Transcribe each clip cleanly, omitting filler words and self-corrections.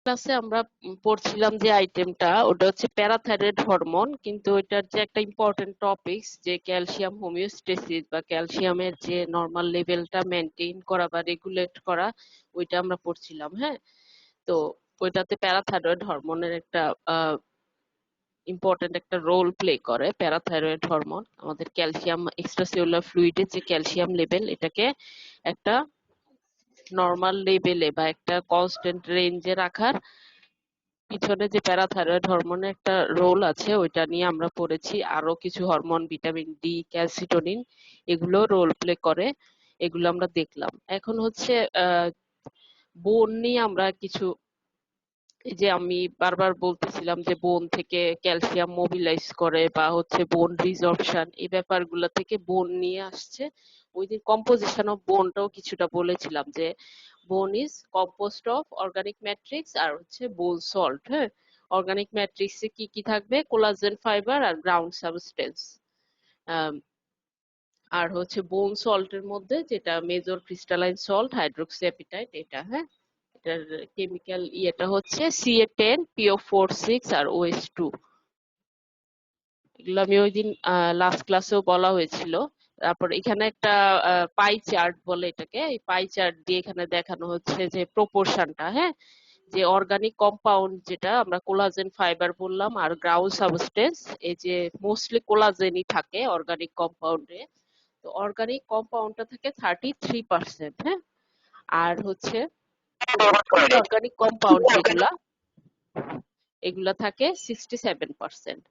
ক্লাসে আমরা পড়ছিলাম যে আইটেমটা, ওটা হচ্ছে প্যারাথাইরয়েড হরমোন, কিন্তু এটার যে একটা ইম্পর্টেন্ট টপিকস যে ক্যালসিয়াম হোমিওস্টেসিস বা ক্যালসিয়ামের যে নর্মাল লেভেলটা মেনটেন করা বা রেগুলেট করা, ওইটা আমরা পড়ছিলাম। হ্যাঁ, তো ওইটাতে প্যারাথাইরয়েড হরমোনের একটা ইম্পর্টেন্ট একটা রোল প্লে করে। প্যারাথাইরয়েড হরমোন আমাদের ক্যালসিয়াম এক্সট্রাসেলুলার ফ্লুইডের যে ক্যালসিয়াম লেভেল, এটাকে একটা নর্মাল লেভেলে বা একটা কনস্ট্যান্ট রেঞ্জে রাখার পিছনে যে প্যারাথাইরয়েড হরমোনের একটা রোল আছে, ওইটা নিয়ে আমরা পড়েছি। আরো কিছু হরমোন, ভিটামিন ডি, ক্যালসিটোনিন, এগুলো রোল প্লে করে, এগুলো আমরা দেখলাম। এখন হচ্ছে বোন নিয়ে আমরা কিছু, এই যে আমি বারবার বলতেছিলাম যে বোন থেকে ক্যালসিয়াম মোবিলাইজ করে বা হচ্ছে বোন রিজর্পশন, এই ব্যাপারগুলো থেকে বোন নিয়ে আসছে। ওই দিন কম্পোজিশন অফ বোনটাও কিছুটা বলেছিলাম যে bone is composed of organic matrix আর হচ্ছে বোন সল্ট। হ্যাঁ, অর্গানিক ম্যাট্রিক্সে কি কি থাকবে? কোলাজেন ফাইবার আর গ্রাউন্ড সাবস্টেন্স। আর হচ্ছে বোন সল্টের মধ্যে যেটা major crystalline salt hydroxyapatite, এটা। হ্যাঁ, এটার কেমিক্যাল ইয়েটা হচ্ছে Ca10 PO4 6 আর OH2। এগুলো আমি ওই দিন লাস্ট ক্লাসেও বলা হয়েছিল। তারপর এখানে একটা পাই চার্ট বলে এটাকে, এই পাই চার্ট দিয়ে এখানে দেখানো হচ্ছে যে প্রপোর্শনটা। হ্যাঁ, যে অর্গানিক কম্পাউন্ড যেটা আমরা কোলাজেন ফাইবার বললাম আর গ্রাউন্ড সাবস্টেন্স, এই যে মোস্টলি কোলাজেনই থাকে অর্গানিক কম্পাউন্ডে। তো অর্গানিক কম্পাউন্ডটা থাকে 33%। হ্যাঁ, আর হচ্ছে ইনঅর্গানিক কম্পাউন্ড যেগুলা, এগুলা থাকে 67%।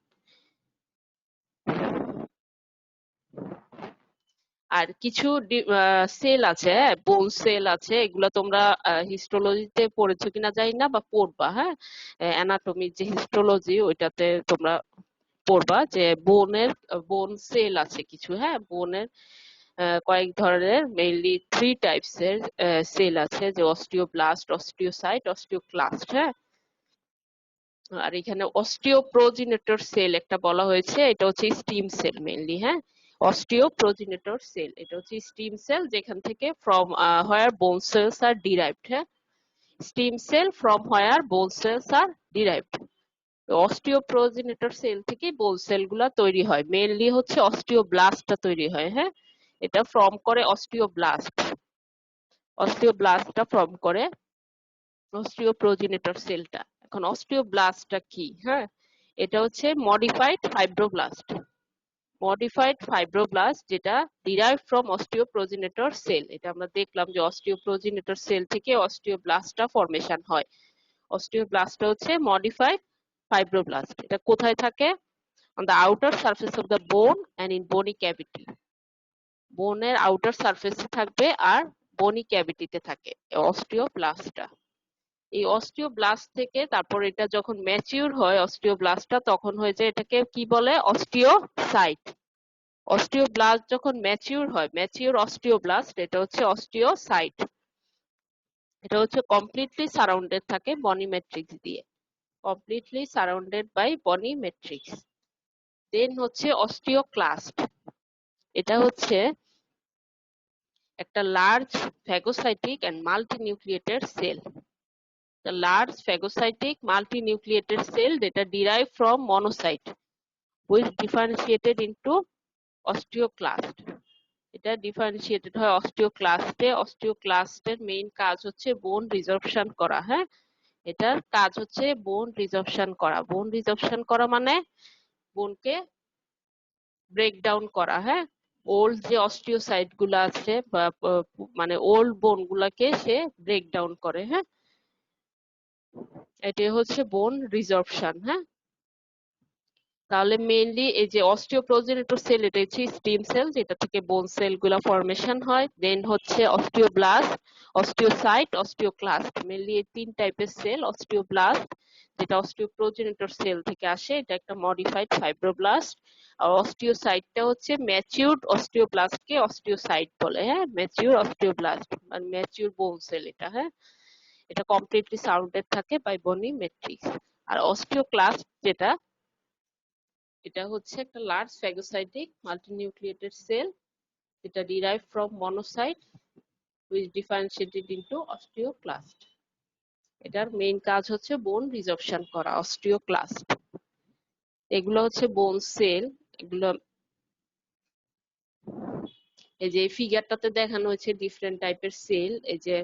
আর কিছু সেল আছে, বোন সেল আছে, এগুলা তোমরা হিস্টোলজিতে পড়েছো কিনা জানি না, বা পড়বা। হ্যাঁ, অ্যানাটমির যে হিস্টোলজি, ওইটাতে তোমরা পড়বা যে বোন সেল আছে কিছু। হ্যাঁ, বোনের কয়েক ধরনের, মেইনলি 3 টাইপস এর সেল আছে, যে অস্টিওব্লাস্ট, অস্টিওসাইট, অস্টিওক্লাস্ট। হ্যাঁ, আর এখানে অস্টিওপ্রোজিনেটর সেল একটা বলা হয়েছে, এটা হচ্ছে স্টিম সেল মেইনলি। হ্যাঁ, অস্টিওপ্রোজিনেটর সেল এটা হচ্ছে স্টিম সেল, যেখান থেকে ফ্রম হোয়ার বোন সেলস আর ডিরাইভড। হ্যাঁ, স্টিম সেল ফ্রম হোয়ার বোন সেলস আর ডিরাইভড। অস্টিওপ্রোজিনেটর সেল থেকে বোন সেল গুলা তৈরি হয়, মেইনলি হচ্ছে অস্টিওব্লাস্টটা তৈরি হয়। হ্যাঁ, এটা ফর্ম করে অস্টিওব্লাস্ট, অস্টিওব্লাস্টটা ফর্ম করে অস্টিওপ্রোজিনেটর সেলটা। এখন অস্টিওব্লাস্টটা কি? হ্যাঁ, এটা হচ্ছে মডিফাইড ফাইব্রোব্লাস্ট, মডিফাইড ফাইব্রোব্লাস্ট যেটা ডিরাইভ ফ্রম অস্টিওপ্রোজিনেটর সেল। এটা আমরা দেখলাম যে অস্টিওপ্রোজিনেটর সেল থেকে অস্টিওব্লাস্টটা ফরমেশন হয়। অস্টিওব্লাস্টটা হচ্ছে মডিফাইড ফাইব্রোব্লাস্ট। এটা কোথায় থাকে? On the outer surface of the bone and in bony cavity. বোনের আউটার সারফেসে থাকবে আর বোনি ক্যাভিটিতে থাকে অস্টিওব্লাস্টটা। এই অস্টিওব্লাস্ট থেকে তারপর এটা যখন ম্যাচিউর হয় অস্টিওব্লাস্টটা, তখন হয়ে যায় এটাকে কি বলে? অস্টিওসাইট। অস্টিওব্লাস্ট যখন ম্যাচিউর হয়, ম্যাচিউর অস্টিওব্লাস্ট, এটা হচ্ছে অস্টিওসাইট। এটা হচ্ছে কমপ্লিটলি সারাউন্ডেড থাকে বনি ম্যাট্রিক্স দিয়ে, completely surrounded by bony matrix. Then হচ্ছে অস্টিওক্লাস্ট। এটা হচ্ছে একটা large phagocytic and multinucleated cell, the large phagocytic multinucleated cell that are derived from monocyte which differentiated into osteoclast. এটা differentiated হয় অস্টিওক্লাস্টে। অস্টিওক্লাস্টের main কাজ হচ্ছে বোন রিজর্পশন করা। হ্যাঁ, এটার কাজ হচ্ছে বোন রিজর্পশন করা। বোন রিজর্পশন করা মানে বোনকে ব্রেকডাউন করা। হ্যাঁ, ওল্ড যে অস্টিওসাইট গুলা আছে বা মানে ওল্ড বোন গুলাকে সে ব্রেকডাউন করে। হ্যাঁ, এটাই হচ্ছে বোন রিজর্পশন। হ্যাঁ, তাহলে মেইনলি এই যে অস্টিওপ্রোজেনেটর সেল, এটা হচ্ছে স্টিম সেল যেটা থেকে বোন সেল গুলা ফরমেশন হয়। দেন হচ্ছে অস্টিওব্লাস্ট, অস্টিওসাইট, অস্টিওক্লাস্ট, মেইনলি এই 3 টাইপের সেল। অস্টিওব্লাস্ট যেটা অস্টিওপ্রোজেনেটর সেল থেকে আসে, এটা একটা মডিফাইড ফাইব্রোব্লাস্ট। আর অস্টিওসাইটটা হচ্ছে ম্যাচিউরড অস্টিওব্লাস্টকে অস্টিওসাইট বলে। হ্যাঁ, ম্যাচিউর অস্টিওব্লাস্ট মানে ম্যাচিউর বোন সেল এটা। হ্যাঁ, এটা কমপ্লিটলি সারাউন্ডেড থাকে by bony matrix. R osteoclast যেটা, এটা হচ্ছে একটা লার্জ ফ্যাগোসাইটিক মাল্টিনিউক্লিয়েটেড সেল যেটা derive from monocyte which differentiated into osteoclast. এটার মেইন কাজ হচ্ছে বোন রিজর্পশন করা, অস্টিওক্লাস্ট। এগুলো হচ্ছে বোন সেল। এগুলো এই যে ফিগারটাতে দেখানো হয়েছে ডিফারেন্ট টাইপের সেল। এই যে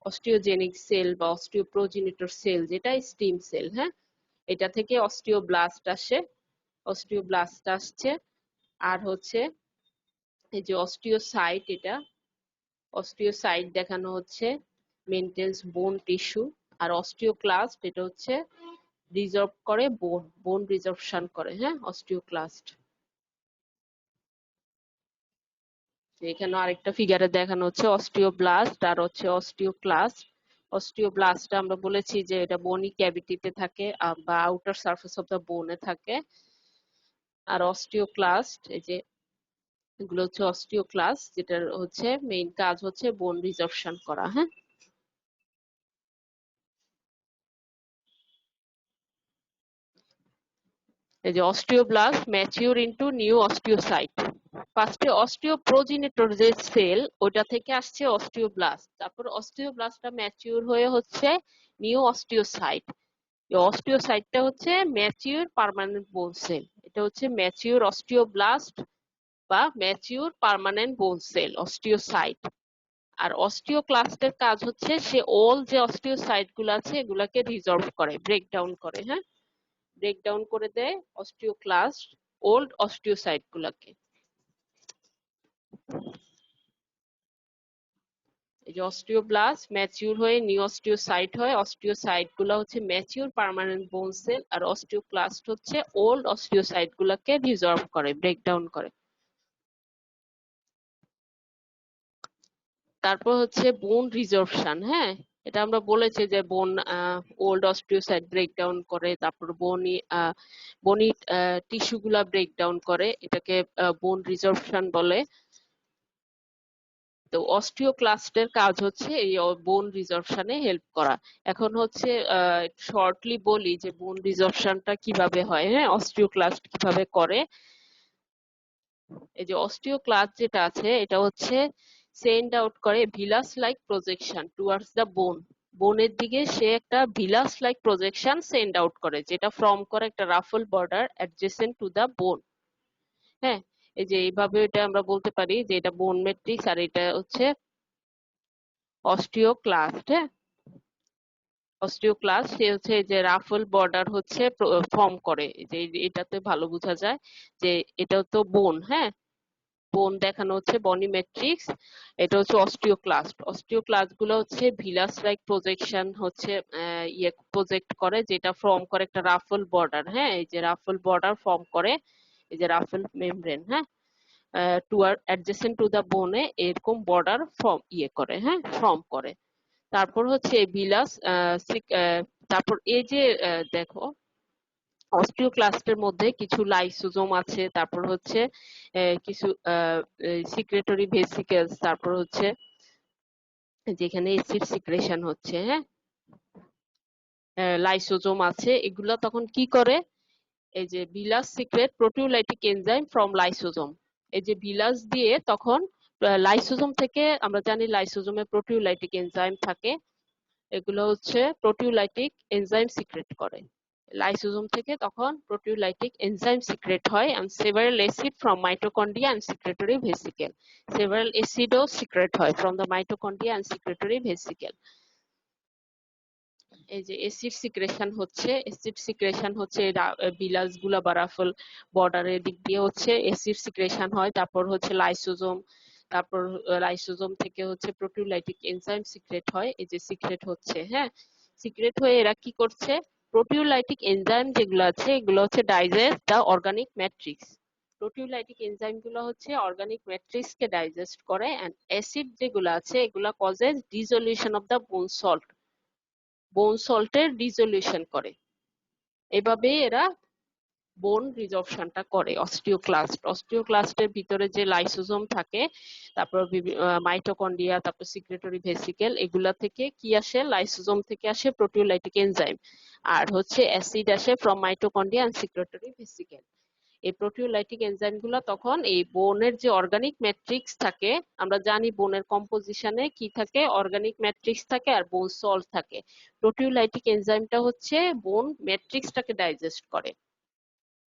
অস্টিওজেনিক সেল বা অস্টিওপ্রোজেনিটর সেল, যেটা স্টিম সেল। হ্যাঁ, এটা থেকে অস্টিওব্লাস্ট আসছে। আর হচ্ছে এই যে অস্টিওসাইট, এটা অস্টিওসাইট দেখানো হচ্ছে মেনটেন্স বোন টিস্যু। আর অস্টিওক্লাস্ট এটা হচ্ছে রিজর্ভ করে বোন রিজর্পশন করে। হ্যাঁ, অস্টিওক্লাস্ট। এখানে আরেকটা ফিগারে দেখানো হচ্ছে অস্টিওব্লাস্ট আর হচ্ছে অস্টিওক্লাস্ট। অস্টিওব্লাস্ট আমরা বলেছি যে এটা বোনি ক্যাভিটিতে থাকে বা আউটার সারফেস অফ দা বোনে থাকে। আর অস্টিওক্লাস্ট এই যে এগুলো হচ্ছে অস্টিওক্লাস্ট, যেটার হচ্ছে মেইন কাজ হচ্ছে বোন রিজর্পশন করা। হ্যাঁ, এই যে osteoblast mature into new osteocyte. ফার্স্টে অস্টিওপ্রোজেনিটর যে সেল, ওটা থেকে আসছে অস্টিওব্লাস্ট। তারপর অস্টিওব্লাস্টটা ম্যাচিউর হয়ে হচ্ছে নিউ অস্টিওসাইট। অস্টিওসাইটটা হচ্ছে ম্যাচিউর পার্মানেন্ট বোন সেল। এটা হচ্ছে ম্যাচিউর অস্টিওব্লাস্ট বা ম্যাচিউর পার্মানেন্ট বোন সেল, অস্টিওসাইট। আর অস্টিওক্লাস্টের কাজ হচ্ছে সে ওল যে অস্টিওসাইট গুলো আছে এগুলাকে রিজর্ভ করে, ব্রেকডাউন করে। হ্যাঁ, ব্রেকডাউন করে দেয় অস্টিওক্লাস্ট ওল্ড অস্টিওসাইট গুলাকে। এই যে অস্টিওব্লাস্ট ম্যাচিউর হয়ে নিউ অস্টিওসাইট হয়। অস্টিওসাইট গুলা হচ্ছে ম্যাচিউর পার্মানেন্ট বোন সেল, আর অস্টিওক্লাস্ট হচ্ছে ওল্ড অস্টিওসাইট গুলাকে রিজর্ভ করে, ব্রেকডাউন করে। তারপর হচ্ছে বোন রিজর্পশন। হ্যাঁ, এটা আমরা বলেছি যে বোন ওল্ড অস্টিওসাইট ব্রেকডাউন করে, তারপর বনি টিস্যু গুলা ব্রেকডাউন করে, এটাকে বোন রিজর্পশন বলে। তো অস্টিওক্লাস্টের কাজ হচ্ছে এই বোন রিজর্পশনে হেল্প করা। এখন হচ্ছে শর্টলি বলি যে বোন রিজর্পশনটা কিভাবে হয়। হ্যাঁ, অস্টিওক্লাস্ট কিভাবে করে। এই যে অস্টিওক্লাস্ট যেটা আছে এটা হচ্ছে সেন্ড আউট করে villus like projection towards the bone. বোনের দিকে সে একটা villus like projection send out করে, যেটা ফর্ম করে একটা raffle border adjacent to the bone. হ্যাঁ, এই যে এইভাবে এটা আমরা বলতে পারি যে এটা বোন ম্যাট্রিক্স আর এটা হচ্ছে অস্টিওক্লাস্ট। হ্যাঁ, অস্টিওক্লাস্ট সে হচ্ছে যে রাফল বর্ডার হচ্ছে ফর্ম করে, যে এটাতে ভালো বোঝা যায় যে এটা তো বোন। হ্যাঁ, বোন দেখানো হচ্ছে বনি ম্যাট্রিক্স। এটা হচ্ছে অস্টিওক্লাস্ট। অস্টিওক্লাস্ট গুলো হচ্ছে ভিলাস লাইক প্রজেকশন হচ্ছে ইয়ে প্রজেক্ট করে, যেটা ফর্ম করে একটা রাফল বর্ডার। হ্যাঁ, এই যে রাফল বর্ডার ফর্ম করে, এই যে রাফল মেমব্রেন। হ্যাঁ, টুয়ার্ড অ্যাডজেসেন্ট টু দা বোনে এরকম বর্ডার করে। হ্যাঁ, ফর্ম করে। তারপর হচ্ছে ভিলাস তারপর এই যে দেখো অস্টিওক্লাস্টের মধ্যে কিছু লাইসোজোম আছে, তারপর হচ্ছে কিছু সিক্রেটরি ভেসিকেলস, তারপর হচ্ছে যেখানে অ্যাসিড সিক্রেশন হচ্ছে। হ্যাঁ, লাইসোজোম আছে। এগুলা তখন কি করে, এই যে বিলাস secret proteolytic enzyme from lysosome. এই যে বিলাস দিয়ে তখন লাইসোজোম থেকে, আমরা জানি লাইসোজোমে প্রোটিওলাইটিক এনজাইম থাকে, এগুলো হচ্ছে প্রোটিওলাইটিক এনজাইম সিক্রেট করে। লাইসোজোম থেকে তখন প্রোটিওলাইটিক এনজাইম সিক্রেট হয় and several acid from mitochondria and secretory vesicle. Several acidও সিক্রেট হয় from the mitochondria and secretory vesicle. এই যে অ্যাসিড সিক্রেশন হচ্ছে বিলাস গুলা বা রাফল বর্ডারের দিক দিয়ে হচ্ছে অ্যাসিড সিক্রেশন হয়। তারপর হচ্ছে লাইসোজোম থেকে হচ্ছে প্রোটিওলাইটিক এনজাইম সিক্রেট হয়। এই যে সিক্রেট হচ্ছে, হ্যাঁ, সিক্রেট হয়ে এরা কি করছে, প্রোটিওলাইটিক এনজাইম যেগুলো আছে এগুলো হচ্ছে ডাইজেস্ট দা অর্গানিক ম্যাট্রিক্স। প্রোটিওলাইটিক এনজাইম গুলো হচ্ছে অর্গানিক ম্যাট্রিক্স কে ডাইজেস্ট করে, এন্ড অ্যাসিড যেগুলো আছে এগুলা কজেস ডিসলিউশন অফ দা বোন সল্টের ডিসলিউশন করে। এভাবে এরা বোন রিজর্পশনটা করে। অস্টিওক্লাস্টের ভিতরে যে লাইসোজোম থাকে, তারপর মাইটোকন্ড্রিয়া, তারপর সিক্রেটরি ভেসিকেল, এগুলা থেকে কি আসে, লাইসোজোম থেকে আসে প্রোটিওলাইটিক এনজাইম, আর হচ্ছে অ্যাসিড আসে from mitochondria and secretory vesicle. এই প্রোটিওলাইটিক এনজাইমগুলো তখন এই বোনের যে অর্গানিক ম্যাট্রিক্স থাকে, আমরা জানি বোনের কম্পোজিশনে কি থাকে, অর্গানিক ম্যাট্রিক্স থাকে আর বোন সল্ট থাকে। প্রোটিওলাইটিক এনজাইমটা হচ্ছে বোন ম্যাট্রিক্সটাকে ডাইজেস্ট করে,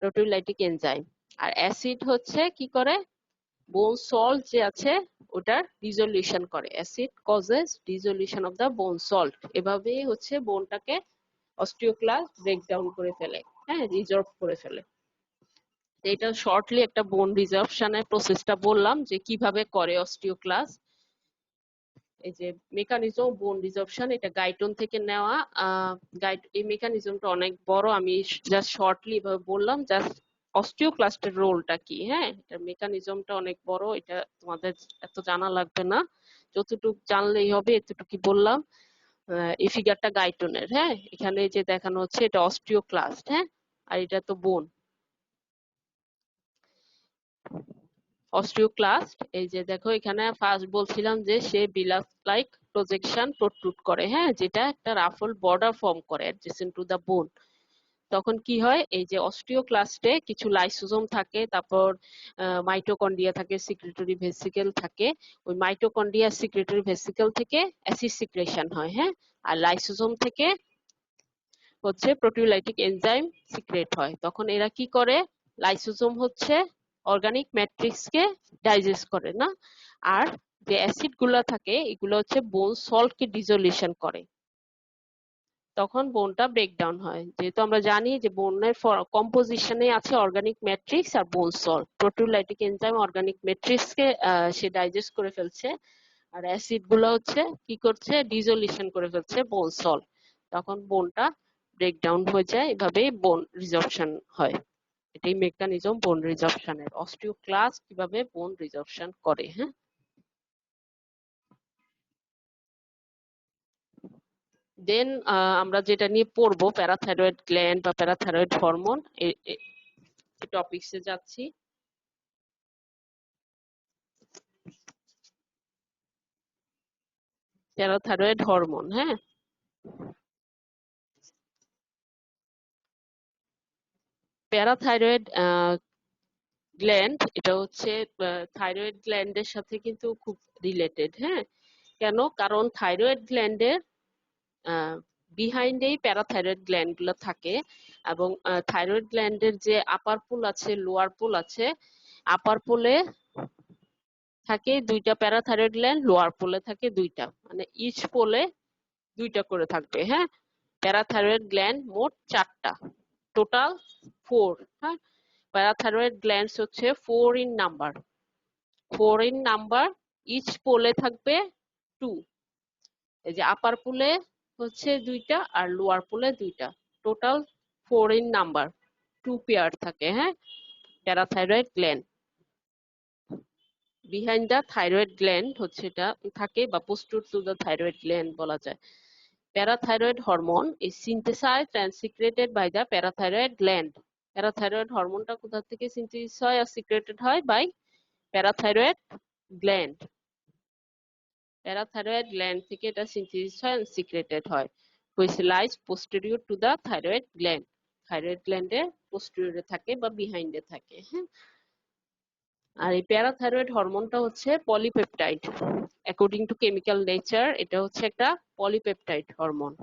প্রোটিওলাইটিক এনজাইম। আর অ্যাসিড হচ্ছে কি করে, বোন সল্ট যে আছে ওটার ডিসলিউশন করে। Acid causes dissolution of the bone salt. এভাবেই হচ্ছে বোনটাকে অস্টিওক্লাস্ট ব্রেকডাউন করে ফেলে, হ্যাঁ, রিজর্ভ করে ফেলে। এটা শর্টলি একটা বোন রিজর্পশনের প্রসেসটা বললাম যে কিভাবে করে অস্টিওক্লাস্ট। এই যে মেকানিজম বোন রিজর্পশন, এটা গাইটন থেকে নেওয়া। এই মেকানিজমটা অনেক বড়, আমি জাস্ট শর্টলি এভাবে বললাম জাস্ট অস্টিওক্লাস্টের রোলটা কি। হ্যাঁ, এটার মেকানিজমটা অনেক বড়, এটা তোমাদের এত জানা লাগবে না, যতটুকু জানলেই হবে এতটুকু বললাম। এই ফিগারটা গাইটনের, হ্যাঁ, এখানে যে দেখানো হচ্ছে এটা অস্টিওক্লাস্ট, হ্যাঁ, আর এটা তো বোন। অস্টিওক্লাস্ট, এই যে দেখো এখানে ফার্স্ট বলছিলাম যে সে বিলাস লাইক প্রজেকশন প্রোট্রুড করে, হ্যাঁ, যেটা একটা রাফল বর্ডার ফর্ম করে অ্যাডজেসেন্ট টু দা বোন। তখন কি হয়, এই যে অস্টিওক্লাস্টে কিছু লাইসোজোম থাকে, তারপর মাইটোকন্ড্রিয়া থাকে, সিক্রেটরি ভেসিকেল থাকে। ওই মাইটোকন্ড্রিয়া সিক্রেটরি ভেসিকেল থেকে অ্যাসিড সিক্রেশন হয়, হ্যাঁ, আর লাইসোজোম থেকে হচ্ছে প্রোটিওলাইটিক এনজাইম সিক্রেট হয়। তখন এরা কি করে, লাইসোজোম হচ্ছে অর্গানিক ম্যাট্রিক্সকে ডাইজেস্ট করে না, আর যে অ্যাসিড গুলা থাকে এগুলো হচ্ছে বোন সল্ট কে ডিসলিউশন করে, তখন বোনটা ব্রেকডাউন হয়। যেহেতু আমরা জানি যে বোনের কম্পোজিশনে আছে অর্গানিক ম্যাট্রিক্স আর bone salt, proteolytic enzyme organic matrix কে সে ডাইজেস্ট করে ফেলছে, আর অ্যাসিড গুলো হচ্ছে কি করছে, ডিসলিউশন করে ফেলছে বোন সল্ট, তখন বোনটা ব্রেকডাউন হয়ে যায়। এভাবেই বোন রিজর্পশন হয়। এটাই মেকানিজম বোন রিজর্পশনের। অস্টিওক্লাস্ট কিভাবে বোন রিজর্পশন করে, হ্যাঁ। দেন আমরা যেটা নিয়ে পড়বো প্যারাথাইরয়েড গ্ল্যান্ড বা প্যারাথাইরয়েড হরমোন, এই টপিকসে যাচ্ছি। প্যারাথাইরয়েড হরমোন, হ্যাঁ, প্যারাথাইরয়েড গ্ল্যান্ড এটা হচ্ছে থাইরয়েড গ্ল্যান্ডের সাথে কিন্তু খুব রিলেটেড, হ্যাঁ। কেন, কারণ থাইরয়েড গ্ল্যান্ডের বিহাইন্ডেই প্যারাথাইরয়েড গ্ল্যান্ড গুলো থাকে, এবং থাইরয়েড গ্ল্যান্ডের যে আপার পোল আছে লোয়ার পোল আছে, আপার পোলে থাকে দুইটা প্যারাথাইরয়েড গ্ল্যান্ড, লোয়ার পোলে থাকে দুইটা, মানে ইচ পোলে দুইটা করে থাকবে, হ্যাঁ। প্যারাথাইরয়েড গ্ল্যান্ড মোট 4টা, টোটাল 4, হ্যাঁ। প্যারাথাইরয়েড গ্ল্যান্ডস হচ্ছে 4 in number, 4 in number, each পোলে থাকবে 2। এই যে আপার পোলে হচ্ছে দুইটা আর লোয়ার পোলে দুইটা, টোটাল 4 ইন নাম্বার, 2 পেয়ার থাকে, হ্যাঁ, parathyroid gland. Behind the thyroid gland হচ্ছে এটা থাকে, বা posterior to the thyroid gland বলা যায়। Parathyroid hormone is synthesized and secreted by the parathyroid gland. Parathyroid হরমোনটা কোথা থেকে সিনথেসিস হয় আর সিক্রেটেড হয়, by parathyroid gland. Parathyroid gland থেকে এটা সিনথেসিস হয় and সিক্রেটেড হয়, which lies posterior to the thyroid gland. Thyroid গ্ল্যান্ডের পোস্টেরিয়রে থাকে বা বিহাইন্ডে থাকে, হ্যাঁ। আর এই প্যারাথাইরয়েড হরমোনটা হচ্ছে polypeptide, according to chemical nature এটা হচ্ছে একটা polypeptide hormone.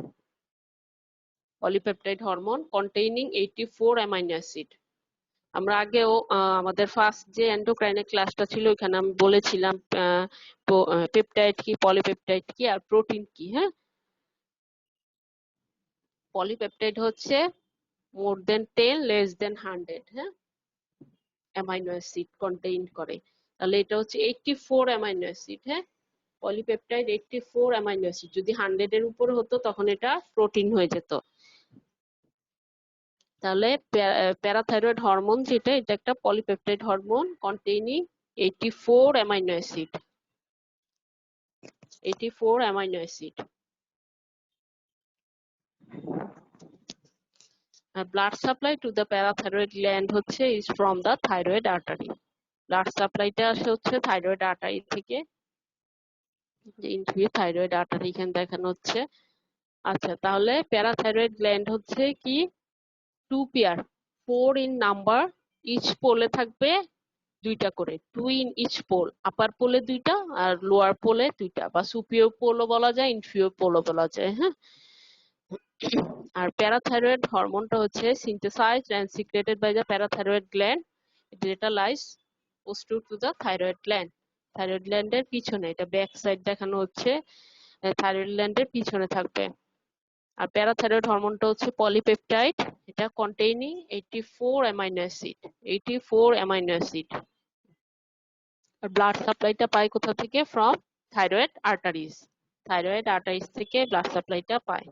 Polypeptide hormone containing 84 amino acid. আমরা আগেও আমাদের ফার্স্ট যে এন্ডোক্রাইনের ক্লাসটা ছিল ওখানে আমি বলেছিলাম পেপটাইড কি, পলিপেপটাইড কি, আর প্রোটিন কি, হ্যাঁ। পলিপেপটাইড হচ্ছে মোর দেন 10 লেস দেন 100, হ্যাঁ, অ্যামাইনো অ্যাসিড কন্টেইন করে। তাহলে এটা হচ্ছে 84 অ্যামাইনো অ্যাসিড, হ্যাঁ। পলিপেপটাইড 84 অ্যামাইনো অ্যাসিড, যদি 100 এর উপর হতো তখন এটা প্রোটিন হয়ে যেত। তাহলে প্যারাথাইরয়েড হরমোন যেটা, এটা একটা polypeptide hormone containing 84 amino acid, 84 amino acid. Blood supply to the parathyroid gland হচ্ছে is from the thyroid artery. Blood সাপ্লাইটা আসে হচ্ছে থাইরয়েড আর্টারি থেকে, থাইরয়েড আর্টারি এখানে দেখানো হচ্ছে। আচ্ছা, তাহলে প্যারাথাইরয়েড গ্ল্যান্ড হচ্ছে কি, 2 পেয়ার, 4 ইন নাম্বার, ইচ পোলে থাকবে দুইটা করে, 2 in each পোল, আপার পোলে দুইটা আর লোয়ার পোলে দুইটা, বা সুপিরিয়র পোলও বলা যায়, ইনফিরিয়র পোলও বলা যায়। হ্যাঁ, আর প্যারাথাইরয়েড হরমোনটা হচ্ছে synthesized and secreted by the parathyroid gland. Data lies posterior to the thyroid gland. Thyroid গ্ল্যান্ডের পিছনে, এটা ব্যাক সাইড দেখানো হচ্ছে, থাইরয়েড গ্ল্যান্ডের পিছনে থাকবে। আর প্যারাথাইরয়েড হরমোনটা হচ্ছে পলিপেপটাইড, এটা containing 84 amino acid, 84 amino acid. আর ব্লাড সাপ্লাইটা পায় কোথা থেকে? From thyroid arteries, thyroid arteries থেকে ব্লাড সাপ্লাইটা পায়।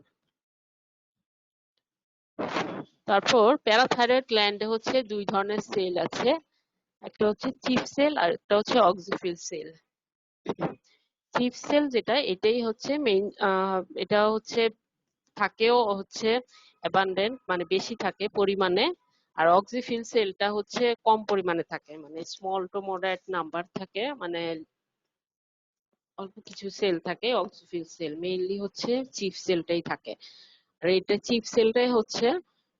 তারপর প্যারাথাইরয়েড গ্ল্যান্ডে হচ্ছে দুই ধরনের সেল আছে, একটা হচ্ছে চিফ সেল আর একটা হচ্ছে অক্সিফিল সেল। চিফ সেল যেটা, এটাই হচ্ছে মেইন, এটা হচ্ছে থাকেও হচ্ছে অ্যাবান্ডেন্ট, মানে বেশি থাকে পরিমাণে। আর অক্সিফিল সেলটা হচ্ছে কম পরিমাণে থাকে, মানে স্মল টু মডারেট নাম্বার থাকে, মানে অল্প কিছু সেল থাকে। অক্সিফিল সেল মেইনলি হচ্ছে চিফ সেলটাই থাকে। আর এটা চিফ সেলটাই হচ্ছে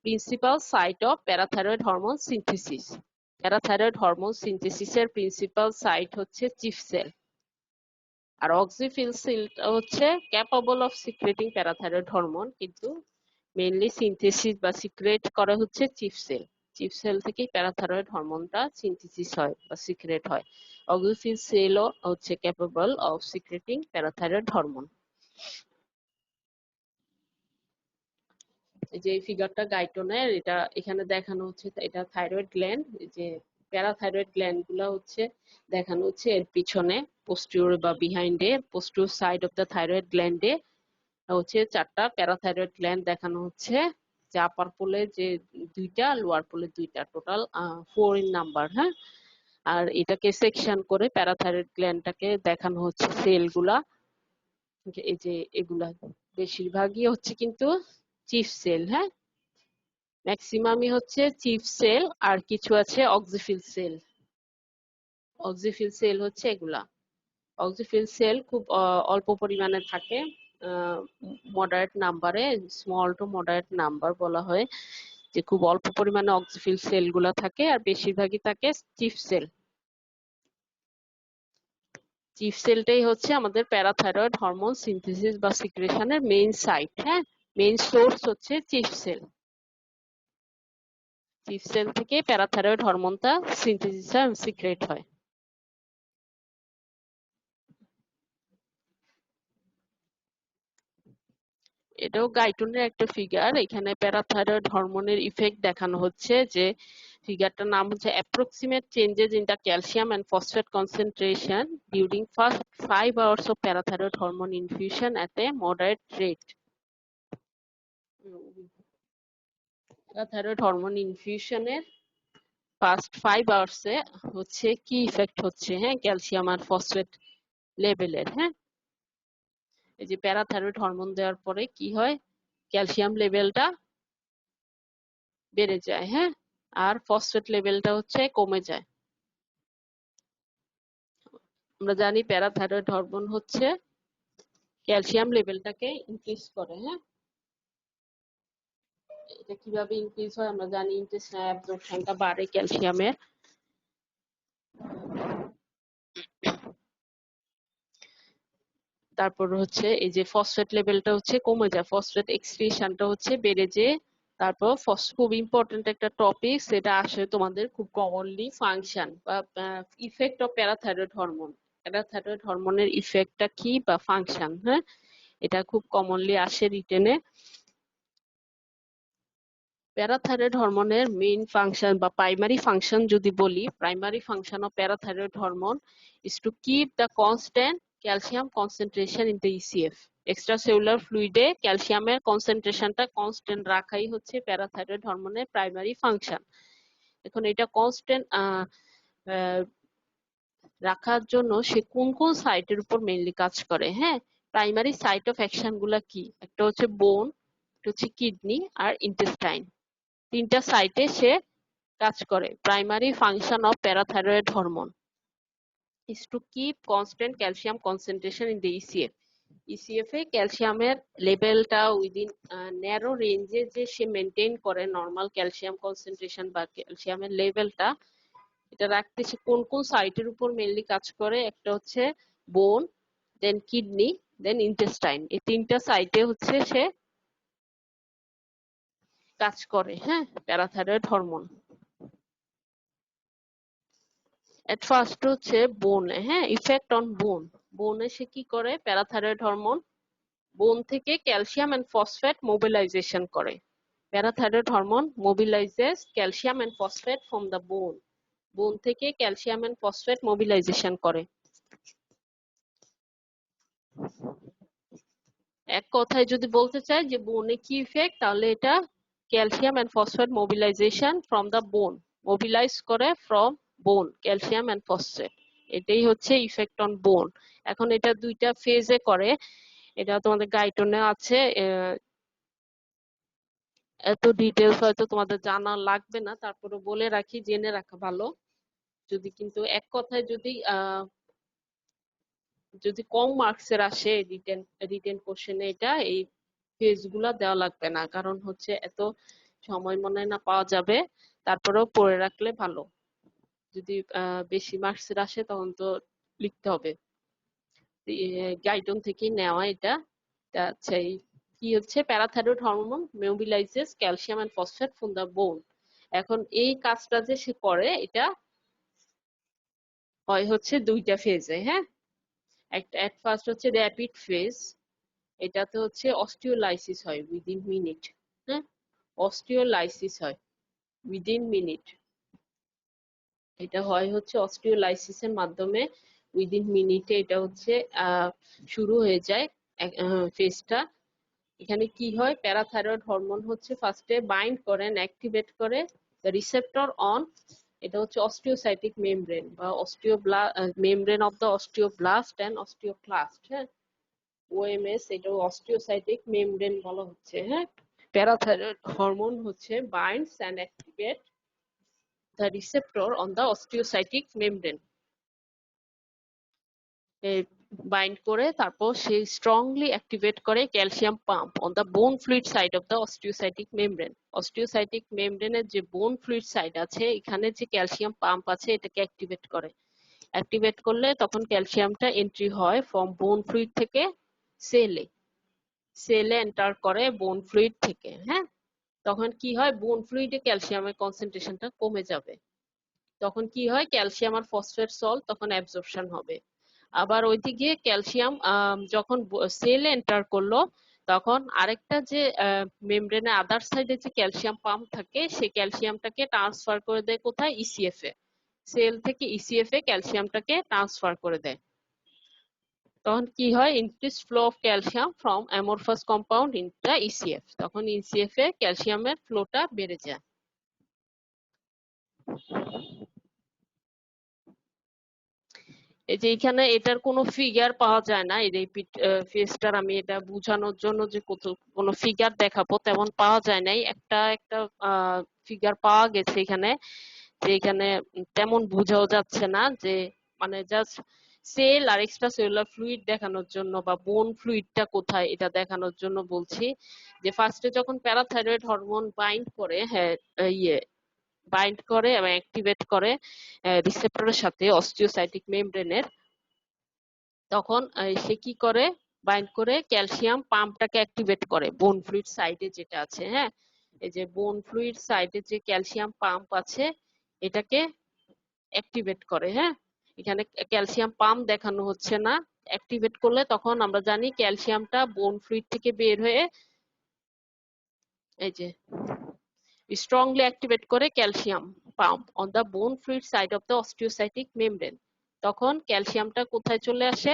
principal site of parathyroid hormone synthesis. Parathyroid hormone সিনথেসিসের প্রিন্সিপাল সাইট হচ্ছে চিফ সেল। আর অক্সিফিল সেলটা হচ্ছে capable of secreting parathyroid hormone, কিন্তু মেইনলি সিনথেসিস বা সিক্রেট করে হচ্ছে চিফ সেল। চিফ সেল থেকেই প্যারাথাইরয়েড হরমোনটা সিনথেসিস হয় বা সিক্রেট হয়। অক্সিফিল সেলও হচ্ছে capable of secreting parathyroid hormone. এই যে ফিগারটা গাইটনের, এটা এখানে দেখানো হচ্ছে, এটা থাইরয়েড গ্ল্যান্ড। যে প্যারাথাইরয়েড গ্ল্যান্ড গুলা হচ্ছে দেখানো হচ্ছে এর পিছনে, পোস্টিরিয়র বা বিহাইন্ডে, posterior side of the thyroid গ্ল্যান্ডে হচ্ছে চারটা প্যারাথাইরয়েড গ্ল্যান্ড দেখানো হচ্ছে। যে আপার পোলে যে দুইটা, লোয়ার পোলে দুইটা, টোটাল 4 in নাম্বার। হ্যাঁ, আর এটাকে সেকশন করে প্যারাথাইরয়েড গ্ল্যান্ডটাকে দেখানো হচ্ছে সেল গুলা। এই যে এগুলা বেশিরভাগই হচ্ছে কিন্তু চিফ সেল। হ্যাঁ, ম্যাক্সিমামই হচ্ছে চিফ সেল, আর কিছু আছে অক্সিফিল সেল। অক্সিফিল সেল হচ্ছে এগুলা। অক্সিফিল সেল খুব অল্প পরিমাণে থাকে, মডারেট নাম্বারে, স্মল টু মডারেট নাম্বার বলা হয়, যে খুব অল্প পরিমাণে অক্সিফিল সেল গুলা থাকে, আর বেশিরভাগই থাকে চিফ সেল। চিফ সেলটাই হচ্ছে আমাদের প্যারাথাইরয়েড হরমোন সিনথেসিস বা সিক্রেশনের মেইন সাইট। হ্যাঁ, মেইন সোর্স হচ্ছে চিফ সেল। চিফ সেল থেকে প্যারাথাইরয়েড হরমোনটা সিনথেসিস আর সিক্রেট হয়। এটাও গাইটনের একটা ফিগার। এখানে প্যারাথাইরয়েড হরমোনের ইফেক্ট দেখানো হচ্ছে, যে ফিগারটার নাম হচ্ছে approximate changes in the calcium and phosphate concentration during first 5 hours of parathyroid hormone infusion at a moderate rate. Parathyroid hormone ইনফিউশনের ফার্স্ট 5 hours এ হচ্ছে কি ইফেক্ট হচ্ছে, হ্যাঁ, ক্যালসিয়াম আর ফসফেট লেভেলের। হ্যাঁ, এই যে প্যারাথাইরয়েড হরমোন দেওয়ার পরে কি হয়, ক্যালসিয়াম লেভেলটা বেড়ে যায়। হ্যাঁ, আর ফসফেট লেভেলটা হচ্ছে কমে যায়। আমরা জানি প্যারাথাইরয়েড হরমোন হচ্ছে ক্যালসিয়াম লেভেলটাকে ইনক্রিজ করে। হ্যাঁ, এটা কিভাবে ইনক্রিজ হয় আমরা জানি, ইন্টেস্টাইনাল অ্যাবজর্পশনটা বাড়ে ক্যালসিয়ামের। তারপর হচ্ছে এই যে ফসফেট লেভেলটা হচ্ছে কমে যায়, ফসফেট এক্সক্রিশনটা হচ্ছে বেড়ে যায়। তারপর খুব ইম্পর্টেন্ট একটা টপিক, সেটা আসে তোমাদের খুব কমনলি, ফাংশন বা effect of parathyroid hormone. Parathyroid হরমোনের ইফেক্টটা কি বা ফাংশন। হ্যাঁ, এটা খুব কমনলি আসে রিটেনে। প্যারাথাইরয়েড হরমোনের মেইন ফাংশন বা প্রাইমারি ফাংশন যদি বলি, primary function of parathyroid hormone is to keep the constant calcium concentration in the ECF. Extracellular ফ্লুইডে ক্যালসিয়ামের কনসেন্ট্রেশনটা কনস্ট্যান্ট রাখাই হচ্ছে প্যারাথাইরয়েড হরমোনের প্রাইমারি ফাংশন। এখন এটা কনস্ট্যান্ট রাখার জন্য সে কোন কোন সাইটের উপর মেইনলি কাজ করে। হ্যাঁ, প্রাইমারি সাইট অফ অ্যাকশন গুলা কি, একটা হচ্ছে বোন, একটা হচ্ছে কিডনি আর ইন্টেস্টাইন। তিনটা সাইটে সে কাজ করে। Primary function of parathyroid hormone is to keep constant calcium concentration in the ECF. ECF এ ক্যালসিয়ামের লেভেলটা উইদিন ন্যারো রেঞ্জে যে সে মেনটেন করে নর্মাল ক্যালসিয়াম কনসেন্ট্রেশন বা ক্যালসিয়ামের লেভেলটা, এটা রাখতে সে কোন কোন সাইটের উপর মেইনলি কাজ করে, একটা হচ্ছে বোন, দেন কিডনি, দেন ইন্টেস্টাইন। এই তিনটা সাইটে হচ্ছে সে কাজ করে, হ্যাঁ, প্যারাথাইরয়েড হরমোন। এট ফার্স্ট হচ্ছে বোনে, হ্যাঁ, ইফেক্ট অন বোন। বোনে সে কি করে, প্যারাথাইরয়েড হরমোন বোন থেকে ক্যালসিয়াম এন্ড ফসফেট মোবিলাইজেশন করে। Parathyroid hormone mobilizes calcium and phosphate from the bone. Bone থেকে ক্যালসিয়াম এন্ড ফসফেট মোবিলাইজেশন করে। এক কথায় যদি বলতে চাই যে বোনে কি ইফেক্ট, তাহলে এটা calcium and phosphate mobilization from the bone, mobilize করে from bone calcium and phosphate, এটাই হচ্ছে ইফেক্ট অন বোন। এখন এটা দুইটা ফেজে করে, এটা তোমাদের গাইডনে আছে। এত ডিটেলস হয়তো তোমাদের জানা লাগবে না, তারপরে বলে রাখি, জেনে রাখা ভালো। যদি কিন্তু এক কথায় যদি কম মার্কসের আসে রিটেন রিটেন কোশ্চেনে, এটা এই পেজ গুলা দেওয়া লাগবে না, কারণ হচ্ছে এত সময় মনে হয় না পাওয়া যাবে, তারপরেও পড়ে রাখলে ভালো। যদি বেশি মার্কসের আসে তখন তো লিখতে হবে। গাইডন থেকে নেওয়া এটা। আচ্ছা, কি হচ্ছে, parathyroid hormone mobilizes calcium and phosphate from the bone. এখন এই কাজটা যে সে করে, এটা হয় হচ্ছে দুইটা ফেজে, হ্যাঁ। একটা এট ফার্স্ট হচ্ছে র্যাপিড ফেজ, এটাতে হচ্ছে অস্টিওলাইসিস হয় উইদিন মিনিট, হ্যাঁ, অস্টিওলাইসিস হয় উইদিন মিনিট। এটা হয় হচ্ছে অস্টিওলাইসিসের মাধ্যমে উইদিন মিনিটে এটা হচ্ছে শুরু হয়ে যায় ফেজটা। এখানে কি হয়, প্যারাথাইরয়েড হরমোন হচ্ছে ফার্স্টে বাইন্ড করেন, অ্যাক্টিভেট করে রিসেপ্টর অন, এটা হচ্ছে অস্টিওসাইটিক মেমব্রেন বা membrane of the osteoblast and osteoclast, হ্যাঁ, ওএমএস, এটা অস্টিওসাইটিক মেমব্রেন বলা হচ্ছে, হ্যাঁ। প্যারাথাইরয়েড হরমোন হচ্ছে binds and activate the receptor on the osteocytic membrane, bind করে তারপর সে স্ট্রংলি অ্যাক্টিভেট করে calcium pump on the bone fluid side of the osteocytic membrane. Osteocytic মেমব্রেনের যে বোন ফ্লুইড সাইড আছে, এখানে যে ক্যালসিয়াম পাম্প আছে, এটাকে অ্যাক্টিভেট করে। অ্যাক্টিভেট করলে তখন ক্যালসিয়ামটা এন্ট্রি হয় ফ্রম বোন ফ্লুইড থেকে সেলে, সেলে এন্টার করে বোন ফ্লুইড থেকে, হ্যাঁ। তখন কি হয়, বোন ফ্লুইডে ক্যালসিয়ামের কনসেন্ট্রেশনটা কমে যাবে, তখন কি হয়, ক্যালসিয়াম আর ফসফেট সল্ট তখন অ্যাবজর্পশন হবে। আবার ওইদিকে ক্যালসিয়াম যখন সেলে এন্টার করলো, তখন আরেকটা যে মেমব্রেনের আদার সাইডে যে ক্যালসিয়াম পাম্প থাকে, সেই ক্যালসিয়ামটাকে ট্রান্সফার করে দেয় কোথায়, ইসিএফ এ। সেল থেকে ইসিএফ এ ক্যালসিয়ামটাকে ট্রান্সফার করে দেয়। তখন কি হয়, increase flow of calcium from amorphous compound in the ECF, তখন ইসিএফ এ ক্যালসিয়ামের ফ্লোটা বেড়ে যায়। এই যে এখানে এটার কোনো ফিগার পাওয়া যায় না, এই রিপিট ফেজটার আমি এটা বোঝানোর জন্য যে কোনো ফিগার দেখাবো তেমন পাওয়া যায় নাই। একটা একটা ফিগার পাওয়া গেছে এখানে, যে এখানে তেমন বোঝাও যাচ্ছে না, যে মানে জাস্ট সেল আর এক্সট্রা সেলুলার ফ্লুইড দেখানোর জন্য বা বোন ফ্লুইডটা কোথায় এটা দেখানোর জন্য বলছি। যে ফার্স্টে যখন প্যারাথাইরয়েড হরমোন বাইন্ড করে, হ্যাঁ, ইয়ে বাইন্ড করে এবং অ্যাক্টিভেট করে রিসেপ্টরের সাথে অস্টিওসাইটিক মেমব্রেনের, তখন সে কি করে, বাইন্ড করে ক্যালসিয়াম পাম্পটাকে অ্যাক্টিভেট করে বোন ফ্লুইড সাইডে যেটা আছে, হ্যাঁ। এই যে বোন ফ্লুইড সাইডে যে ক্যালসিয়াম পাম্প আছে, এটাকে অ্যাক্টিভেট করে, হ্যাঁ। এখানে ক্যালসিয়াম পাম্প দেখানো হচ্ছে না। অ্যাক্টিভেট করলে তখন আমরা জানি ক্যালসিয়ামটা বোন ফ্লুইড থেকে বের হয়ে এই যে strongly activate করে calcium pump on the bone fluid side of the osteocytic membrane. তখন ক্যালসিয়ামটা কোথায় চলে আসে,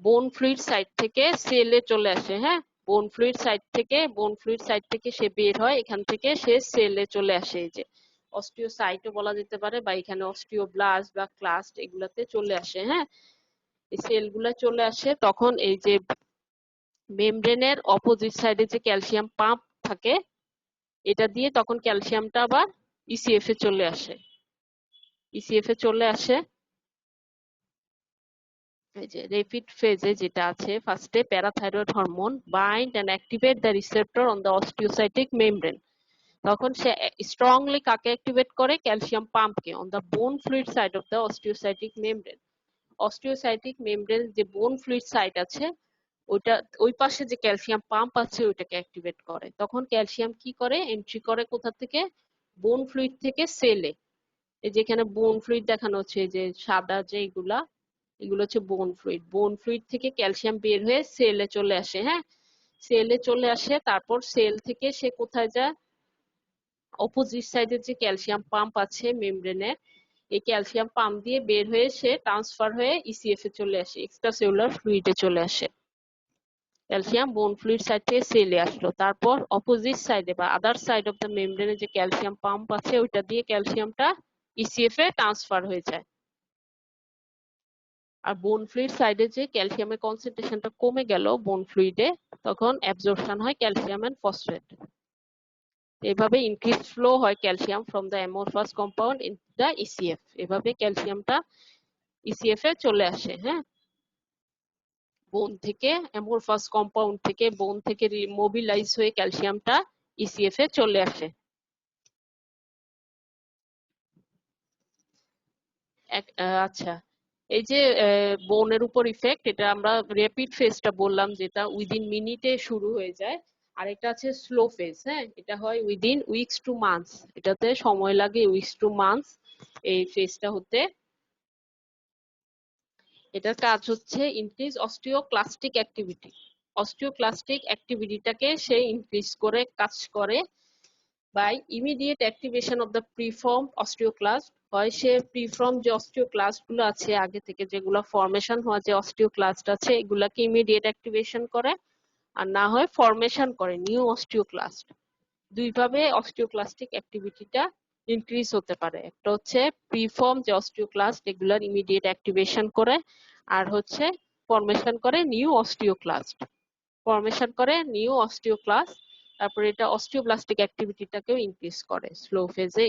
বোন ফ্লুইড সাইড থেকে সেলে চলে আসে, হ্যাঁ। বোন ফ্লুইড সাইড থেকে সে বের হয়, এখান থেকে সে সেলে চলে আসে, এই যে অস্টিওসাইটও বলা যেতে পারে, বা এখানে অস্টিওব্লাস্ট বা ক্লাস্ট এগুলাতে চলে আসে, হ্যাঁ। এই সেলগুলা চলে আসে, তখন এই যে মেমব্রেনের অপোজিট সাইডে যে ক্যালসিয়াম পাম্প থাকে, এটা দিয়ে তখন ক্যালসিয়ামটা আবার ইসিএফ এ চলে আসে, ইসিএফ এ চলে আসে। এই যে রেপিড ফেজে যেটা আছে, ফার্স্টে parathyroid hormone bind and activate the receptor on the osteocytic membrane. তখন সে স্ট্রংলি কাকে অ্যাক্টিভেট করে? ক্যালসিয়াম পাম্পকে on the bone fluid side of the osteocytic membrane. Osteocytic membrane যে বোন ফ্লুইড সাইড আছে ওইটা, ওই পাশে যে ক্যালসিয়াম পাম্প আছে ওইটাকে অ্যাক্টিভেট করে। তখন ক্যালসিয়াম কি করে? এন্ট্রি করে কোথা থেকে? বোন ফ্লুইড থেকে সেলে। এই যেখানে বোন ফ্লুইড দেখানো হচ্ছে, যে সাদা যে এগুলো হচ্ছে বোন ফ্লুইড। বোন ফ্লুইড থেকে ক্যালসিয়াম বের হয়ে সেলে চলে আসে। হ্যাঁ, সেলে চলে আসে, তারপর সেল থেকে সে কোথায় যায়? অপোজিট সাইডের যে ক্যালসিয়াম পাম্প আছে মেমব্রেনে, এই ক্যালসিয়াম পাম্প দিয়ে বের হয়ে সে ট্রান্সফার হয়ে ইসিএফ এ চলে আসে, এক্সট্রা সেলুলার ফ্লুইডে চলে আসে। ক্যালসিয়াম বোন ফ্লুইড সাইড থেকে সেলে আসলো, তারপর অপোজিট সাইডে বা আদার সাইড অফ দ্য মেমব্রেনে যে ক্যালসিয়াম পাম্প আছে ওইটা দিয়ে ক্যালসিয়ামটা ইসিএফ এ ট্রান্সফার হয়ে যায়। আর বোন ফ্লুইড সাইডে যে ক্যালসিয়ামের কনসেন্ট্রেশনটা কমে গেল বোন ফ্লুইডে, তখন অ্যাবজর্পশন হয় ক্যালসিয়াম এন্ড ফসফেট। এভাবে ইনক্রিজ ফ্লো হয় calcium from the amorphous compound in the ECF. এভাবে ক্যালসিয়ামটা ইসিএফ এ চলে আসে। হ্যাঁ, বোন থেকে অ্যামোরফাস কম্পাউন্ড থেকে বোন থেকে মোবিলাইজ হয়ে ক্যালসিয়ামটা ইসিএফ এ চলে আসে। আচ্ছা, এই যে বোনের উপর ইফেক্ট, এটা আমরা র্যাপিড ফেজটা বললাম যেটা উইদিন মিনিটে শুরু হয়ে যায়। আর এটা আছে স্লো ফেজ। হ্যাঁ, এটা হয় উইদিন উইকস টু মান্থস, এটাতে সময় লাগে উইকস টু মান্থস এই ফেজটা হতে। এটার কাজ হচ্ছে ইনক্রিজ অস্টিওক্লাস্টিক অ্যাক্টিভিটি। অস্টিওক্লাস্টিক অ্যাক্টিভিটিটাকে সে ইনক্রিজ করে কাজ করে by immediate activation of the preform osteoclast. হয় সে প্রিফর্ম যে অস্টিওক্লাস্ট গুলো আছে আগে থেকে যেগুলো ফরমেশন হওয়া যে অস্টিওক্লাস্ট আছে এগুলাকে ইমিডিয়েট অ্যাক্টিভেশন করে, আর না হয় ফরমেশন করে নিউ অস্টিওক্লাস্ট। দুইভাবে অস্টিওক্লাস্টিক অ্যাক্টিভিটিটা ইনক্রিজ হতে পারে। একটা হচ্ছে প্রিফর্ম যে অস্টিওক্লাস্ট এগুলার ইমিডিয়েট অ্যাক্টিভেশন করে, আর হচ্ছে ফরমেশন করে নিউ অস্টিওক্লাস্ট। ফরমেশন করে নিউ অস্টিওক্লাস্ট, তারপরে এটা অস্টিওব্লাস্টিক অ্যাক্টিভিটিটাকেও ইনক্রিজ করে। স্লো ফেজে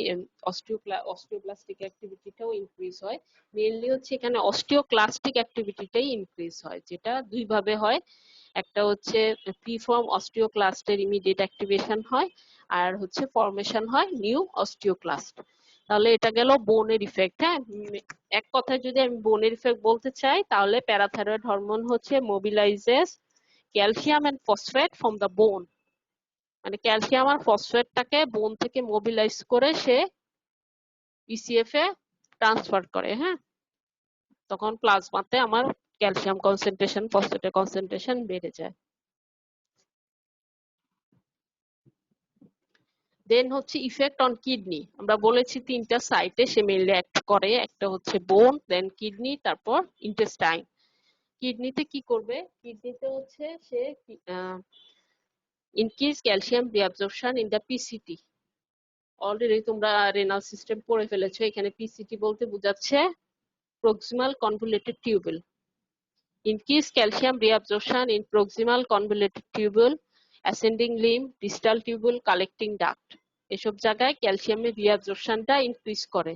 অস্টিওব্লাস্টিক অ্যাক্টিভিটিটাও ইনক্রিজ হয়। মেইনলি হচ্ছে এখানে অস্টিওক্লাস্টিক অ্যাক্টিভিটিটাই ইনক্রিজ হয়, যেটা দুই ভাবে হয়। একটা হচ্ছে প্রিফর্ম অস্টিওক্লাস্টের ইমিডিয়েট অ্যাক্টিভেশন হয়, আর হচ্ছে ফরমেশন হয় নিউ অস্টিওক্লাস্ট। তাহলে এটা গেল বোনের ইফেক্ট। হ্যাঁ, এক কথায় যদি আমি বোনের ইফেক্ট বলতে চাই তাহলে প্যারাথাইরয়েড হরমোন হচ্ছে mobilizes calcium and phosphate from the bone. মানে ক্যালসিয়াম আর ফসফেটটাকে বোন থেকে মোবিলাইজ করে সে ইসিএফ এ ট্রান্সফার করে। হ্যাঁ, তখন প্লাজমাতে আমার ক্যালসিয়াম কনসেন্ট্রেশন, ফসফেটের কনসেন্ট্রেশন বেড়ে যায়। দেন হচ্ছে ইফেক্ট অন কিডনি। আমরা বলেছি তিনটা সাইটে সে মেইনলি অ্যাক্ট করে, একটা হচ্ছে বোন, দেন কিডনি, তারপর ইন্টেস্টাইন। কিডনিতে কি করবে? কিডনিতে হচ্ছে সে increase calcium reabsorption in the PCT. Already তোমরা রেনাল সিস্টেম পড়ে ফেলেছো, এখানে পিসিটি বলতে বোঝাচ্ছে proximal convoluted tubule. Increase calcium reabsorption in proximal convoluted tubule, ascending limb, distal tubule, collecting duct. এসব জায়গায় ক্যালসিয়ামের রিঅ্যাবজর্পশনটা ইনক্রিজ করে,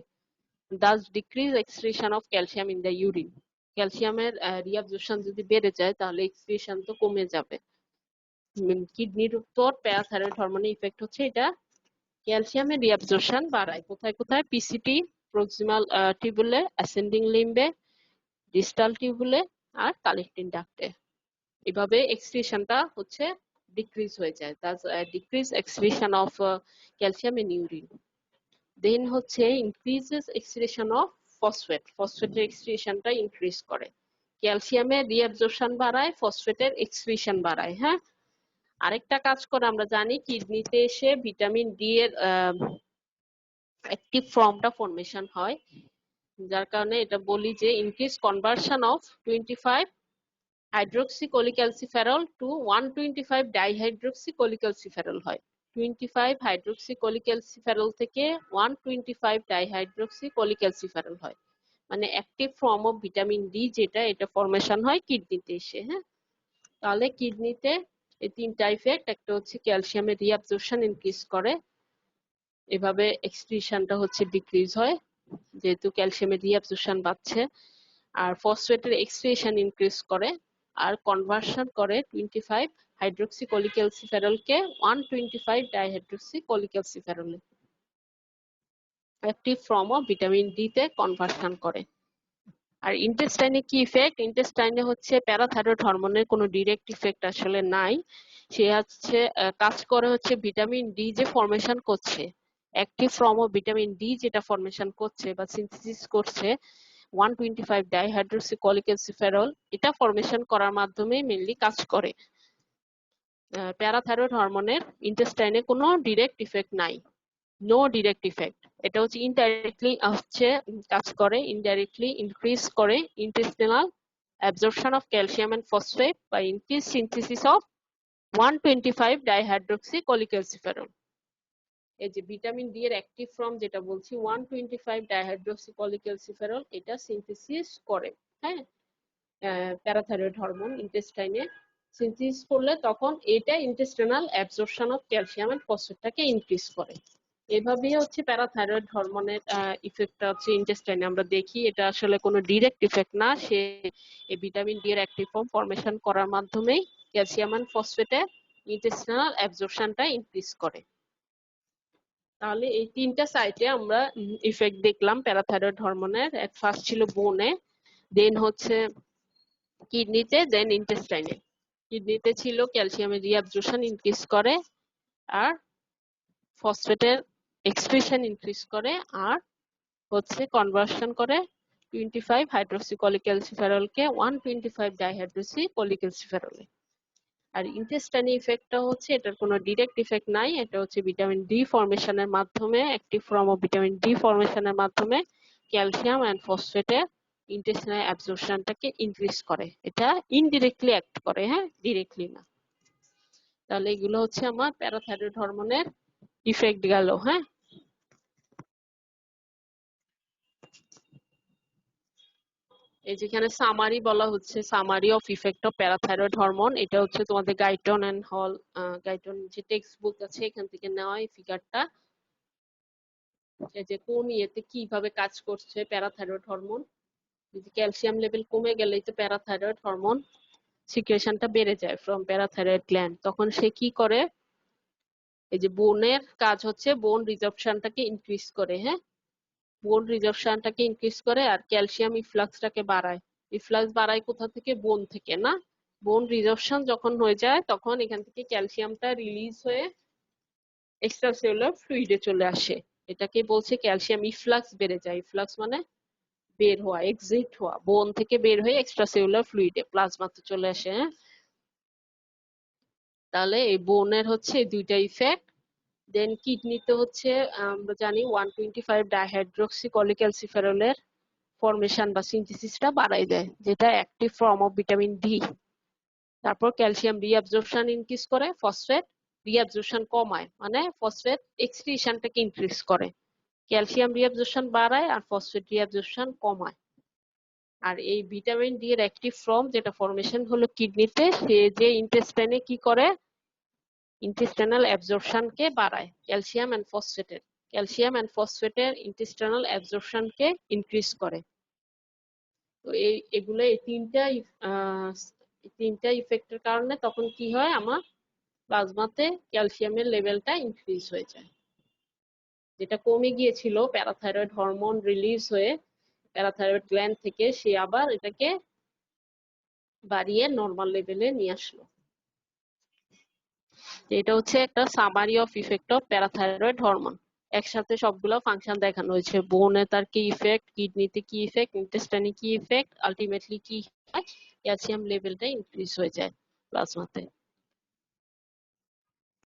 thus decrease excretion of calcium in the urine. ক্যালসিয়ামের রিঅ্যাবজর্পশন যদি বেড়ে যায় তাহলে এক্সক্রিশন তো কমে যাবে। কিডনির উপর প্যারাথাইরয়েড হরমোনের ইফেক্ট হচ্ছে এটা ক্যালসিয়ামের রিঅ্যাবজর্পশন বাড়ায়। কোথায় কোথায়? পিসিটি, প্রক্সিমাল টিউবুলে, অ্যাসেন্ডিং লিম্বে, ডিস্টাল টিউবুলে, আর কালেক্টিং ডাক্টে। এভাবে এক্সক্রিশনটা হচ্ছে ডিক্রিজ হয়ে যায়, thus decrease excretion of calcium in urine. Then হচ্ছে ইনক্রিজেস এক্সক্রিশন অফ ফসফেট। ফসফেটের এক্সক্রিশনটা ইনক্রিজ করে। ক্যালসিয়ামের রিঅ্যাবজর্পশন বাড়ায়, ফসফেটের এক্সক্রিশন বাড়ায়। হ্যাঁ, আরেকটা কাজ করে আমরা জানি কিডনিতে এসে ভিটামিন ডি এর অ্যাক্টিভ ফর্মটা ফরমেশন হয়, যার কারণে এটা বলি যে ইনক্রিজ কনভার্সন অফ 25 হাইড্রোক্সিকোলিক্যালসিফেরল টু 125 ডাইহাইড্রোক্সিকোলিক্যালসিফেরল হয়। 25 হাইড্রোক্সিকোলিক্যালসিফেরল থেকে 125 ডাইহাইড্রোক্সিকোলিক্যালসিফেরল হয়। মানে active form of vitamin D যেটা, এটা ফরমেশন হয় কিডনিতে এসে। হ্যাঁ, তাহলে কিডনিতে এই তিনটা ইফেক্ট, একটা হচ্ছে ক্যালসিয়ামের রিঅ্যাবজর্পশন ইনক্রিজ করে, এভাবে এক্সক্রিশনটা হচ্ছে ডিক্রিজ হয় যেহেতু ক্যালসিয়ামের রিঅ্যাবজর্পশন বাড়ছে। আর ফসফেটের এক্সপ্রেশন ইনক্রিজ করে, আর কনভার্সন করে 25 হাইড্রোক্সিকলিক্যালসিফেরলকে 125 ডাইহাইড্রোক্সিকলিক্যালসিফেরলে, active form of vitamin D তে কনভার্সন করে। আর ইন্টেস্টাইনে কি ইফেক্ট? ইন্টেস্টাইনে হচ্ছে প্যারাথাইরয়েড হরমোনের কোনো ডিরেক্ট ইফেক্ট আসলে নাই। সে হচ্ছে কাজ করে হচ্ছে ভিটামিন ডি যে ফর্মেশন করছে, active form of vitamin D যেটা ফর্মেশন করছে বা সিনথেসিস করছে 125 ডাইহাইড্রোক্সিকলিক্যালসিফেরল, এটা ফর্মেশন করার মাধ্যমে মেইনলি কাজ করে। প্যারাথাইরয়েড হরমোনের ইন্টেস্টাইনে কোনো ডিরেক্ট ইফেক্ট নাই, নো ডিরেক্ট ইফেক্ট। এটা হচ্ছে ইনডাইরেক্টলি কাজ করে, ইনডাইরেক্টলি ইনক্রিজ করে intestinal absorption of calcium and phosphate বা ইনক্রিজ সিনথেসিস অফ 125 ডাইহাইড্রোক্সিকলিক্যালসিফেরল। এই যে ভিটামিন ডি এর অ্যাক্টিভ ফর্ম যেটা বলছি 125 ডাইহাইড্রোক্সিকলিক্যালসিফেরল, এটা সিনথেসিস করে, হ্যাঁ, প্যারাথাইরয়েড হরমোন ইন্টেস্টাইনে সিনথেসিস করলে তখন এটা intestinal absorption of calcium and ফসফেটটাকে ইনক্রিজ করে। এভাবেই হচ্ছে প্যারাথাইরয়েড হরমোনের ইফেক্টটা হচ্ছে ইন্টেস্টাইনে আমরা দেখি। এটা আসলে কোনো ডিরেক্ট ইফেক্ট না, সে এই ভিটামিন ডি এর অ্যাক্টিভ ফর্ম ফর্মেশন করার মাধ্যমেই ক্যালসিয়াম এন্ড ফসফেটের ইন্টেস্টিনাল অ্যাবজর্পশনটা ইনক্রিজ করে। তাহলে এই তিনটা সাইটে আমরা ইফেক্ট দেখলাম প্যারাথাইরয়েড হরমোনের। ফার্স্ট ছিল বোনে, দেন হচ্ছে কিডনিতে, দেন ইন্টেস্টাইনে। কিডনিতে ছিল ক্যালসিয়ামের রিঅ্যাবজর্পশন ইনক্রিজ করে, আর ফসফেটের এক্সপ্রেশন ইনক্রিজ করে, আর হচ্ছে কনভার্সন করে 25 হাইড্রোক্সিকলিক্যালসিফেরলকে 125 ডাইহাইড্রোক্সিকলিক্যালসিফেরলে। আর ইন্টেস্টাইনে ইফেক্টটা হচ্ছে এটার কোনো ডিরেক্ট ইফেক্ট নাই, এটা হচ্ছে ভিটামিন ডি ফর্মেশনের মাধ্যমে, active form of vitamin D ফর্মেশনের মাধ্যমে ক্যালসিয়াম এন্ড ফসফেটের ইন্টেস্টাইনাল অ্যাবজর্পশনটাকে ইনক্রিজ করে। এটা ইনডিরেক্টলি অ্যাক্ট করে, হ্যাঁ, ডিরেক্টলি না। তাহলে এগুলো হচ্ছে আমার প্যারাথাইরয়েড হরমোনের ইফেক্ট গেল, হ্যাঁ। এই যেখানে সামারি বলা হচ্ছে, summary of effect of parathyroid hormone, এটা হচ্ছে তোমাদের গাইটন এন্ড হল, গাইটন যে টেক্সট বুক আছে এখান থেকে নেওয়া এই ফিগারটা, যে কোন ইয়েতে কিভাবে কাজ করছে প্যারাথাইরয়েড হরমোন। যদি ক্যালসিয়াম লেভেল কমে গেলেই তো প্যারাথাইরয়েড হরমোন সিক্রেশনটা বেড়ে যায় ফ্রম প্যারাথাইরয়েড গ্ল্যান্ড, তখন সে কি করে, এই যে বোনের কাজ হচ্ছে বোন রিজর্পশনটাকে ইনক্রিজ করে, হ্যাঁ, বোন রিজর্পশনটাকে ইনক্রিজ করে, আর ক্যালসিয়াম ইফ্লাক্সটাকে বাড়ায়। ইফ্লাক্স বাড়ায় কোথা থেকে? বোন থেকে না। বোন রিজর্পশন যখন হয়ে যায় তখন এখান থেকে ক্যালসিয়ামটা রিলিজ হয়ে এক্সট্রাসেলুলার ফ্লুইডে চলে আসে, এটাকে বলছে ক্যালসিয়াম ইফ্লাক্স বেড়ে যায়। ইফ্লাক্স মানে বের হওয়া, এক্সিট হওয়া, বোন থেকে বের হয়ে এক্সট্রাসেলুলার ফ্লুইডে প্লাজমাতে চলে আসে, হ্যাঁ। তাহলে এই বোনের হচ্ছে দুইটা ইফেক্ট। দেন কিডনিতে হচ্ছে আমরা জানি 125 ডাইহাইড্রোক্সিকলিক্যালসিফেরলের ফর্মেশন বা সিনথেসিসটা বাড়াই দেয়, যেটা active form of vitamin D. তারপর ক্যালসিয়াম রিঅ্যাবজর্পশন ইনক্রিজ করে, ফসফেট রিঅ্যাবজর্পশন কমায়, মানে ফসফেট এক্সক্রিশনটাকে ইনক্রিজ করে। ক্যালসিয়াম রিঅ্যাবজর্পশন বাড়ায় আর ফসফেট রিঅ্যাবজর্পশন কমায়। আর এই ভিটামিন ডি এর অ্যাক্টিভ ফর্ম যেটা ফর্মেশন হলো কিডনিতে, সে যে ইন্টেস্টাইনে কি করে, ইন্টেস্টাইনাল অ্যাবজর্পশনকে বাড়ায় ক্যালসিয়াম এন্ড ফসফেটের, ক্যালসিয়াম এন্ড ফসফেটের ইন্টেস্টাইনাল অ্যাবজর্পশনকে ইনক্রিজ করে। তো এগুলো এই তিনটা ইফেক্টের কারণে তখন কি হয়, আমার প্লাজমাতে ক্যালসিয়ামের লেভেলটা ইনক্রিজ হয়ে যায়, যেটা কমে গিয়েছিল প্যারাথাইরয়েড হরমোন রিলিজ হয়ে প্যারাথাইরয়েড গ্ল্যান্ড থেকে, সে আবার এটাকে বাড়িয়ে নর্মাল লেভেলে নিয়ে আসলো। এটা হচ্ছে একটা summary of effect of parathyroid hormone. একসাথে সবগুলো ফাংশন দেখানো হয়েছে, বোনে তার কি ইফেক্ট, কিডনিতে কি ইফেক্ট, ইন্টেস্টাইনে কি ইফেক্ট, আলটিমেটলি কি হয়, ক্যালসিয়াম লেভেলটা ইনক্রিজ হয়ে যায় প্লাজমাতে।